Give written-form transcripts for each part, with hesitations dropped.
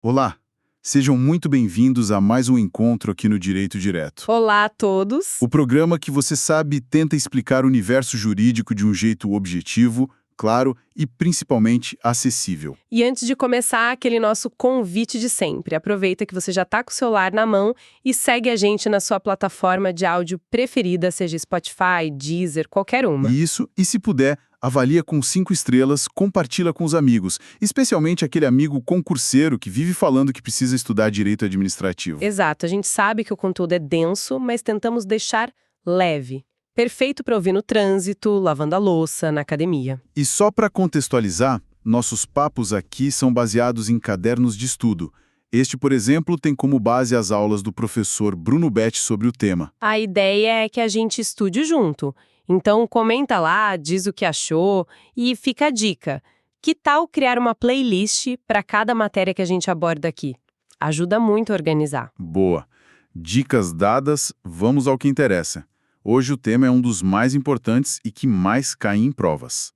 Olá, sejam muito bem-vindos a mais um encontro aqui no Direito Direto. Olá a todos! O programa que você sabe tenta explicar o universo jurídico de um jeito objetivo, claro e principalmente acessível. E antes de começar, aquele nosso convite de sempre. Aproveita que você já está com o celular na mão e segue a gente na sua plataforma de áudio preferida, seja Spotify, Deezer, qualquer uma. E se puder, avalia com 5 estrelas, compartilha com os amigos, especialmente aquele amigo concurseiro que vive falando que precisa estudar direito administrativo. Exato, a gente sabe que o conteúdo é denso, mas tentamos deixar leve. Perfeito para ouvir no trânsito, lavando a louça, na academia. E só para contextualizar, nossos papos aqui são baseados em cadernos de estudo. Este, por exemplo, tem como base as aulas do professor Bruno Betti sobre o tema. A ideia é que a gente estude junto. Então comenta lá, diz o que achou e fica a dica. Que tal criar uma playlist para cada matéria que a gente aborda aqui? Ajuda muito a organizar. Boa. Dicas dadas, vamos ao que interessa. Hoje o tema é um dos mais importantes e que mais cai em provas.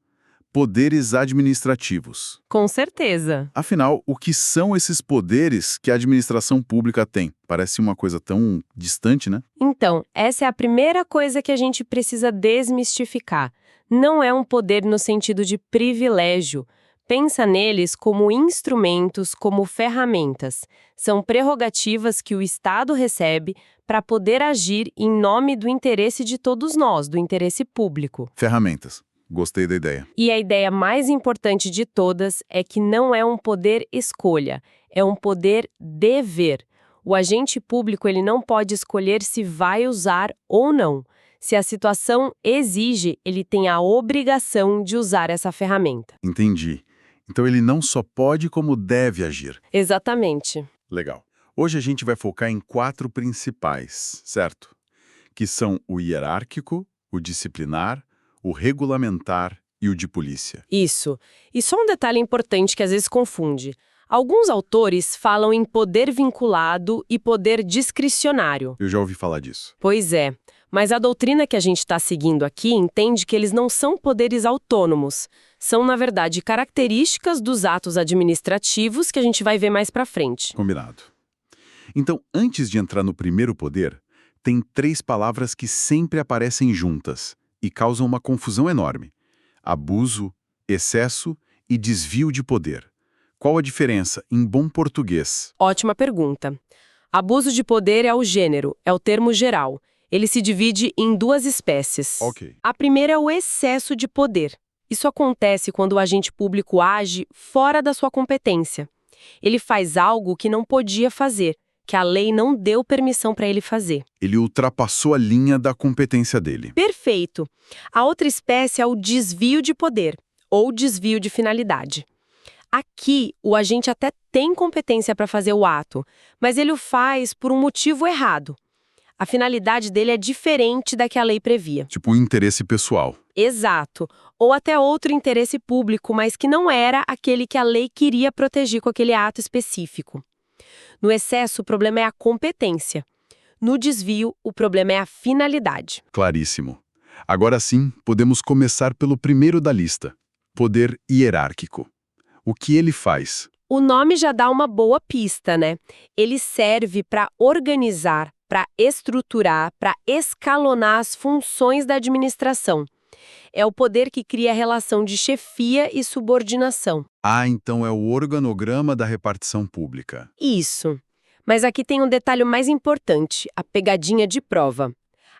Poderes administrativos. Com certeza. Afinal, o que são esses poderes que a administração pública tem? Parece uma coisa tão distante, né? Então, essa é a primeira coisa que a gente precisa desmistificar. Não é um poder no sentido de privilégio. Pensa neles como instrumentos, como ferramentas. São prerrogativas que o Estado recebe para poder agir em nome do interesse de todos nós, do interesse público. Ferramentas. Gostei da ideia. E a ideia mais importante de todas é que não é um poder escolha, é um poder dever. O agente público ele não pode escolher se vai usar ou não. Se a situação exige, ele tem a obrigação de usar essa ferramenta. Entendi. Então ele não só pode, como deve agir. Exatamente. Legal. Hoje a gente vai focar em 4 principais, certo? Que são o hierárquico, o disciplinar, o regulamentar e o de polícia. Isso. E só um detalhe importante que às vezes confunde. Alguns autores falam em poder vinculado e poder discricionário. Eu já ouvi falar disso. Pois é. Mas a doutrina que a gente está seguindo aqui entende que eles não são poderes autônomos. São, na verdade, características dos atos administrativos que a gente vai ver mais pra frente. Combinado. Então, antes de entrar no primeiro poder, tem 3 palavras que sempre aparecem juntas e causam uma confusão enorme: abuso, excesso e desvio de poder. Qual a diferença em bom português? Ótima pergunta. Abuso de poder é o gênero, é o termo geral. Ele se divide em 2 espécies. Ok. A primeira é o excesso de poder. Isso acontece quando o agente público age fora da sua competência. Ele faz algo que não podia fazer, que a lei não deu permissão para ele fazer. Ele ultrapassou a linha da competência dele. Perfeito. A outra espécie é o desvio de poder, ou desvio de finalidade. Aqui, o agente até tem competência para fazer o ato, mas ele o faz por um motivo errado. A finalidade dele é diferente da que a lei previa. Tipo um interesse pessoal. Exato. Ou até outro interesse público, mas que não era aquele que a lei queria proteger com aquele ato específico. No excesso, o problema é a competência. No desvio, o problema é a finalidade. Claríssimo. Agora sim, podemos começar pelo primeiro da lista: poder hierárquico. O que ele faz? O nome já dá uma boa pista, né? Ele serve para organizar, para estruturar, para escalonar as funções da administração. É o poder que cria a relação de chefia e subordinação. Ah, então é o organograma da repartição pública. Isso. Mas aqui tem um detalhe mais importante, a pegadinha de prova.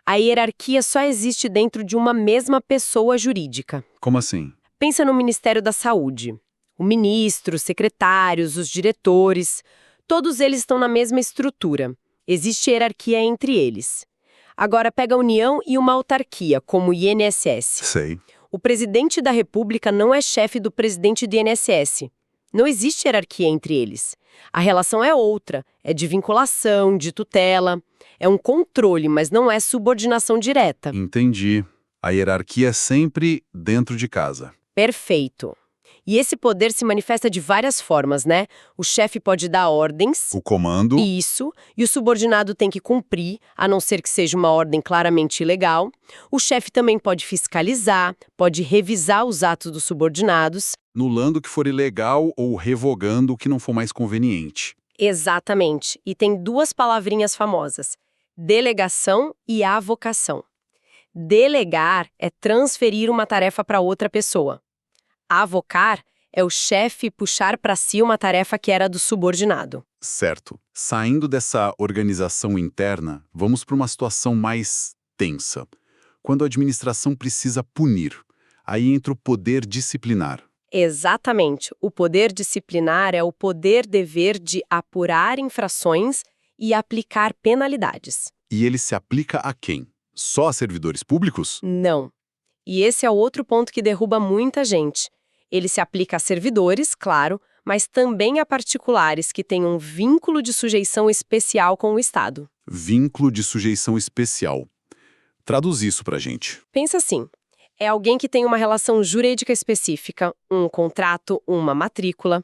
A hierarquia só existe dentro de uma mesma pessoa jurídica. Como assim? Pensa no Ministério da Saúde. O ministro, os secretários, os diretores, todos eles estão na mesma estrutura. Existe hierarquia entre eles. Agora pega a União e uma autarquia, como o INSS. Sei. O presidente da República não é chefe do presidente do INSS. Não existe hierarquia entre eles. A relação é outra, é de vinculação, de tutela. É um controle, mas não é subordinação direta. Entendi. A hierarquia é sempre dentro de casa. Perfeito. E esse poder se manifesta de várias formas, né? O chefe pode dar ordens. O comando. Isso. E o subordinado tem que cumprir, a não ser que seja uma ordem claramente ilegal. O chefe também pode fiscalizar, pode revisar os atos dos subordinados. anulando o que for ilegal ou revogando o que não for mais conveniente. Exatamente. E tem duas palavrinhas famosas: delegação e avocação. Delegar é transferir uma tarefa para outra pessoa. Avocar é o chefe puxar para si uma tarefa que era do subordinado. Certo. Saindo dessa organização interna, vamos para uma situação mais tensa. Quando a administração precisa punir, aí entra o poder disciplinar. Exatamente. O poder disciplinar é o poder-dever de apurar infrações e aplicar penalidades. E ele se aplica a quem? Só a servidores públicos? Não. E esse é outro ponto que derruba muita gente. Ele se aplica a servidores, claro, mas também a particulares que têm um vínculo de sujeição especial com o Estado. Vínculo de sujeição especial. Traduz isso pra gente. Pensa assim, é alguém que tem uma relação jurídica específica, um contrato, uma matrícula,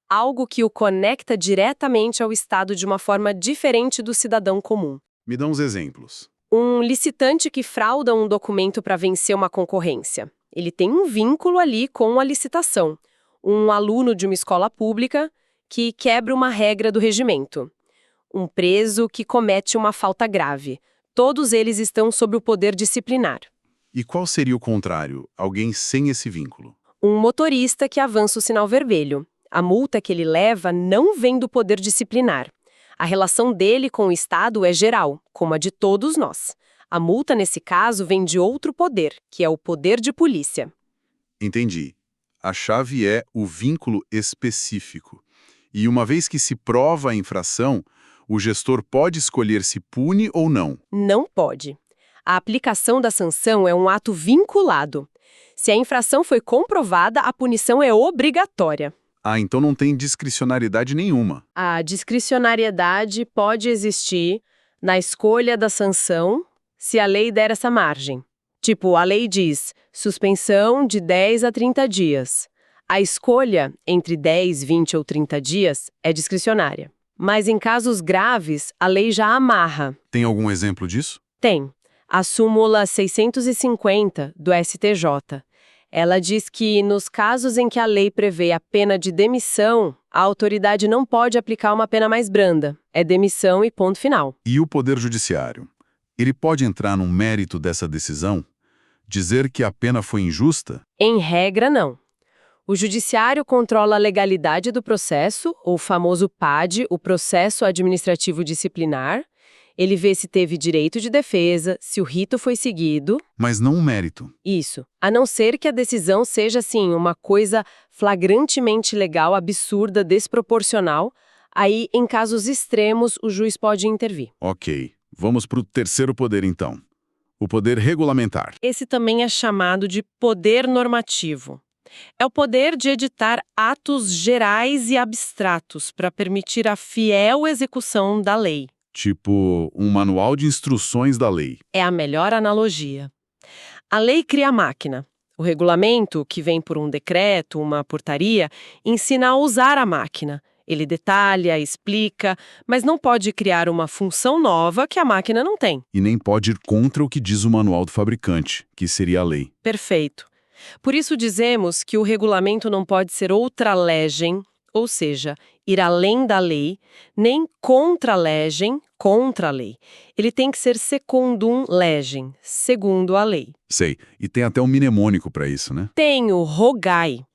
algo que o conecta diretamente ao Estado de uma forma diferente do cidadão comum. Me dá uns exemplos. Um licitante que frauda um documento para vencer uma concorrência. Ele tem um vínculo ali com a licitação. Um aluno de uma escola pública que quebra uma regra do regimento. Um preso que comete uma falta grave. Todos eles estão sob o poder disciplinar. E qual seria o contrário? Alguém sem esse vínculo? Um motorista que avança o sinal vermelho. A multa que ele leva não vem do poder disciplinar. A relação dele com o Estado é geral, como a de todos nós. A multa, nesse caso, vem de outro poder, que é o poder de polícia. Entendi. A chave é o vínculo específico. E uma vez que se prova a infração, o gestor pode escolher se pune ou não. Não pode. A aplicação da sanção é um ato vinculado. Se a infração foi comprovada, a punição é obrigatória. Ah, então não tem discricionariedade nenhuma. A discricionariedade pode existir na escolha da sanção, se a lei der essa margem. Tipo, a lei diz suspensão de 10 a 30 dias. A escolha entre 10, 20 ou 30 dias é discricionária. Mas em casos graves, a lei já amarra. Tem algum exemplo disso? Tem. A súmula 650 do STJ. Ela diz que, nos casos em que a lei prevê a pena de demissão, a autoridade não pode aplicar uma pena mais branda. É demissão e ponto final. E o Poder Judiciário? Ele pode entrar no mérito dessa decisão? Dizer que a pena foi injusta? Em regra, não. O Judiciário controla a legalidade do processo, o famoso PAD, o processo administrativo disciplinar. Ele vê se teve direito de defesa, se o rito foi seguido. Mas não o mérito. Isso. A não ser que a decisão seja, assim, uma coisa flagrantemente ilegal, absurda, desproporcional. Aí, em casos extremos, o juiz pode intervir. Ok. Vamos para o terceiro poder, então. O poder regulamentar. Esse também é chamado de poder normativo. É o poder de editar atos gerais e abstratos para permitir a fiel execução da lei. Tipo, um manual de instruções da lei. É a melhor analogia. A lei cria a máquina. O regulamento, que vem por um decreto, uma portaria, ensina a usar a máquina. Ele detalha, explica, mas não pode criar uma função nova que a máquina não tem. E nem pode ir contra o que diz o manual do fabricante, que seria a lei. Perfeito. Por isso dizemos que o regulamento não pode ser outra legem, ou seja, ir além da lei, nem contra-legem, contra a lei. Ele tem que ser secundum legem, segundo a lei. Sei. E tem até um mnemônico para isso, né? Tem o rogai.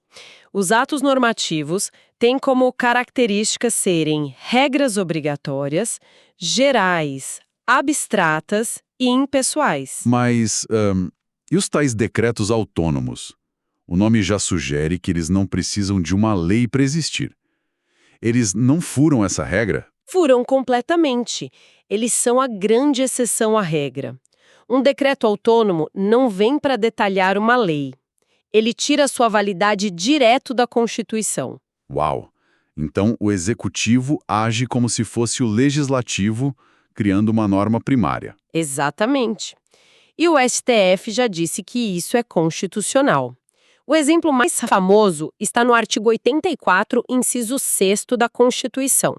Os atos normativos têm como características serem regras obrigatórias, gerais, abstratas e impessoais. Mas, e os tais decretos autônomos? O nome já sugere que eles não precisam de uma lei para existir. Eles não furam essa regra? Furam completamente. Eles são a grande exceção à regra. Um decreto autônomo não vem para detalhar uma lei. Ele tira sua validade direto da Constituição. Uau! Então, o executivo age como se fosse o legislativo, criando uma norma primária. Exatamente. E o STF já disse que isso é constitucional. O exemplo mais famoso está no artigo 84, inciso 6º da Constituição.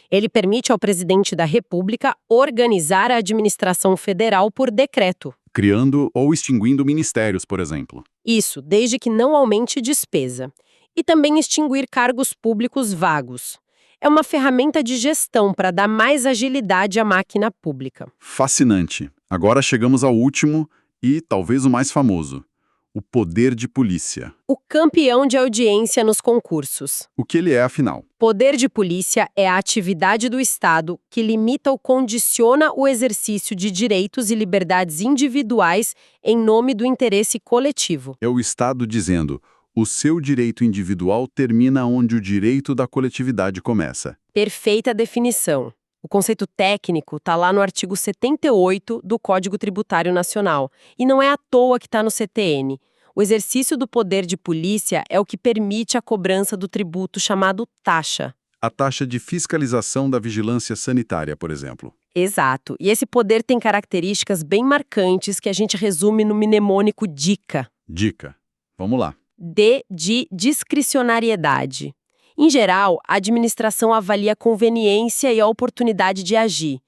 Ele permite ao presidente da República organizar a administração federal por decreto. Criando ou extinguindo ministérios, por exemplo. Isso, desde que não aumente despesa. E também extinguir cargos públicos vagos. É uma ferramenta de gestão para dar mais agilidade à máquina pública. Fascinante. Agora chegamos ao último e talvez o mais famoso: o poder de polícia. O campeão de audiência nos concursos. O que ele é, afinal? Poder de polícia é a atividade do Estado que limita ou condiciona o exercício de direitos e liberdades individuais em nome do interesse coletivo. É o Estado dizendo: o seu direito individual termina onde o direito da coletividade começa. Perfeita definição. O conceito técnico está lá no artigo 78 do Código Tributário Nacional. E não é à toa que está no CTN. O exercício do poder de polícia é o que permite a cobrança do tributo chamado taxa. A taxa de fiscalização da vigilância sanitária, por exemplo. Exato. E esse poder tem características bem marcantes que a gente resume no mnemônico DICA. Dica. Vamos lá. D de discricionariedade. Em geral, a administração avalia a conveniência e a oportunidade de agir.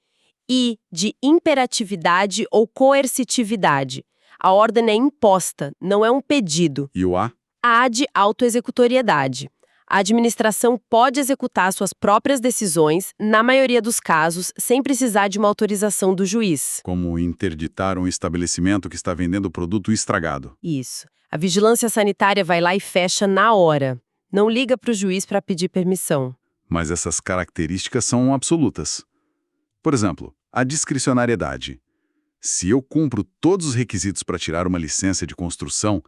I de imperatividade ou coercitividade. A ordem é imposta, não é um pedido. E o A? A de autoexecutoriedade. A administração pode executar suas próprias decisões, na maioria dos casos, sem precisar de uma autorização do juiz. Como interditar um estabelecimento que está vendendo produto estragado. Isso. A vigilância sanitária vai lá e fecha na hora. Não liga para o juiz para pedir permissão. Mas essas características são absolutas. Por exemplo, a discricionariedade. Se eu cumpro todos os requisitos para tirar uma licença de construção,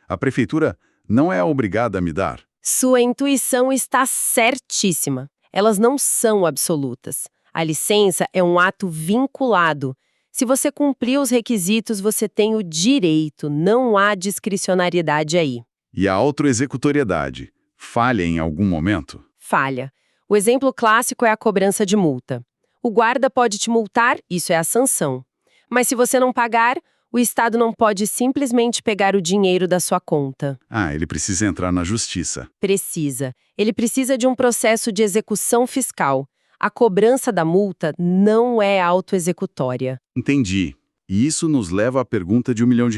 a prefeitura não é obrigada a me dar. Sua intuição está certíssima. Elas não são absolutas. A licença é um ato vinculado. Se você cumprir os requisitos, você tem o direito, não há discricionariedade aí. E a autoexecutoriedade falha em algum momento? Falha. O exemplo clássico é a cobrança de multa. O guarda pode te multar, isso é a sanção. Mas se você não pagar, o Estado não pode simplesmente pegar o dinheiro da sua conta. Ah, ele precisa entrar na justiça. Precisa. Ele precisa de um processo de execução fiscal. A cobrança da multa não é autoexecutória. Entendi. E isso nos leva à pergunta de R$1 milhão.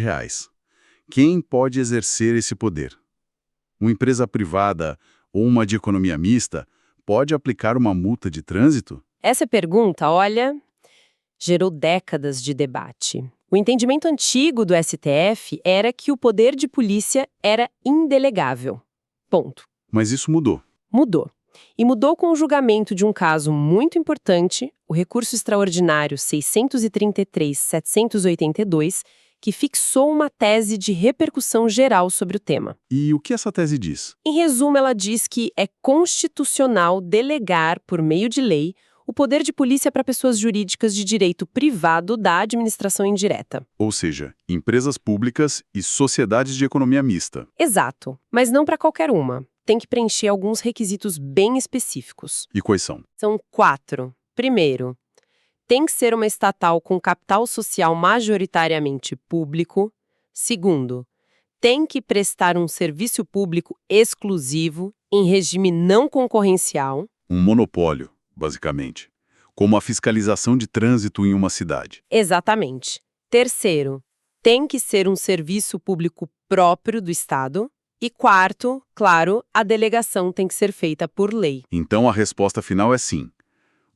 Quem pode exercer esse poder? Uma empresa privada ou uma de economia mista pode aplicar uma multa de trânsito? Essa pergunta, olha, gerou décadas de debate. O entendimento antigo do STF era que o poder de polícia era indelegável. Ponto. Mas isso mudou. Mudou. E mudou com o julgamento de um caso muito importante, o recurso extraordinário 633-782, que fixou uma tese de repercussão geral sobre o tema. E o que essa tese diz? Em resumo, ela diz que é constitucional delegar, por meio de lei, o poder de polícia para pessoas jurídicas de direito privado da administração indireta. Ou seja, empresas públicas e sociedades de economia mista. Exato, mas não para qualquer uma. Tem que preencher alguns requisitos bem específicos. E quais são? São 4. Primeiro, tem que ser uma estatal com capital social majoritariamente público. Segundo, tem que prestar um serviço público exclusivo, em regime não concorrencial. Um monopólio, basicamente. Como a fiscalização de trânsito em uma cidade. Exatamente. Terceiro, tem que ser um serviço público próprio do Estado. E quarto, claro, a delegação tem que ser feita por lei. Então a resposta final é sim.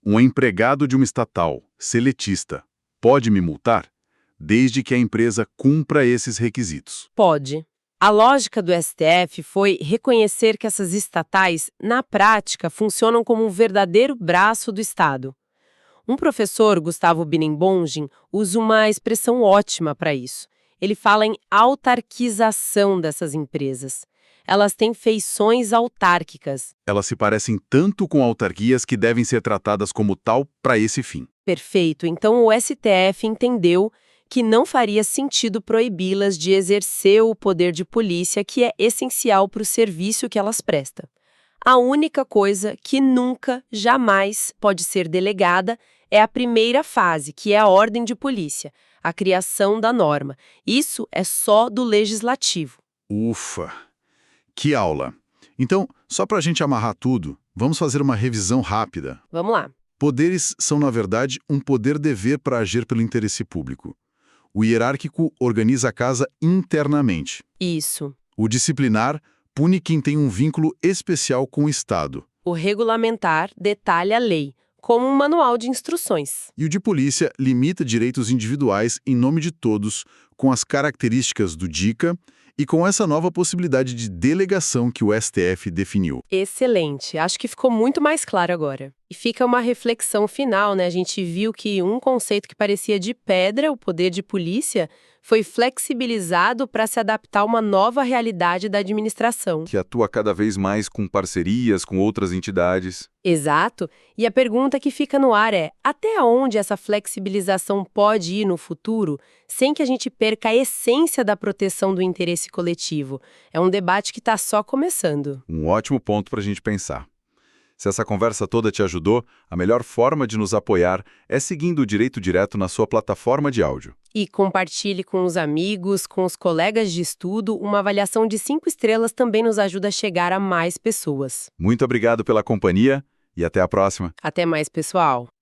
Um empregado de uma estatal, seletista, pode me multar, desde que a empresa cumpra esses requisitos. Pode. A lógica do STF foi reconhecer que essas estatais, na prática, funcionam como um verdadeiro braço do Estado. Um professor, Gustavo Binnenbongin, usa uma expressão ótima para isso. Ele fala em autarquização dessas empresas. Elas têm feições autárquicas. Elas se parecem tanto com autarquias que devem ser tratadas como tal para esse fim. Perfeito. Então o STF entendeu que não faria sentido proibi-las de exercer o poder de polícia que é essencial para o serviço que elas prestam. A única coisa que nunca, jamais pode ser delegada é a primeira fase, que é a ordem de polícia, a criação da norma. Isso é só do legislativo. Ufa! Que aula! Então, só para a gente amarrar tudo, vamos fazer uma revisão rápida. Vamos lá. Poderes são, na verdade, um poder-dever para agir pelo interesse público. O hierárquico organiza a casa internamente. Isso. O disciplinar pune quem tem um vínculo especial com o Estado. O regulamentar detalha a lei, como um manual de instruções. E o de polícia limita direitos individuais em nome de todos, com as características do DICA e com essa nova possibilidade de delegação que o STF definiu. Excelente, acho que ficou muito mais claro agora. E fica uma reflexão final, né? A gente viu que um conceito que parecia de pedra, o poder de polícia, foi flexibilizado para se adaptar a uma nova realidade da administração. Que atua cada vez mais com parcerias com outras entidades. Exato. E a pergunta que fica no ar é: até onde essa flexibilização pode ir no futuro, sem que a gente perca a essência da proteção do interesse coletivo? É um debate que está só começando. Um ótimo ponto para a gente pensar. Se essa conversa toda te ajudou, a melhor forma de nos apoiar é seguindo o Direito Direto na sua plataforma de áudio. E compartilhe com os amigos, com os colegas de estudo. Uma avaliação de 5 estrelas também nos ajuda a chegar a mais pessoas. Muito obrigado pela companhia e até a próxima. Até mais, pessoal!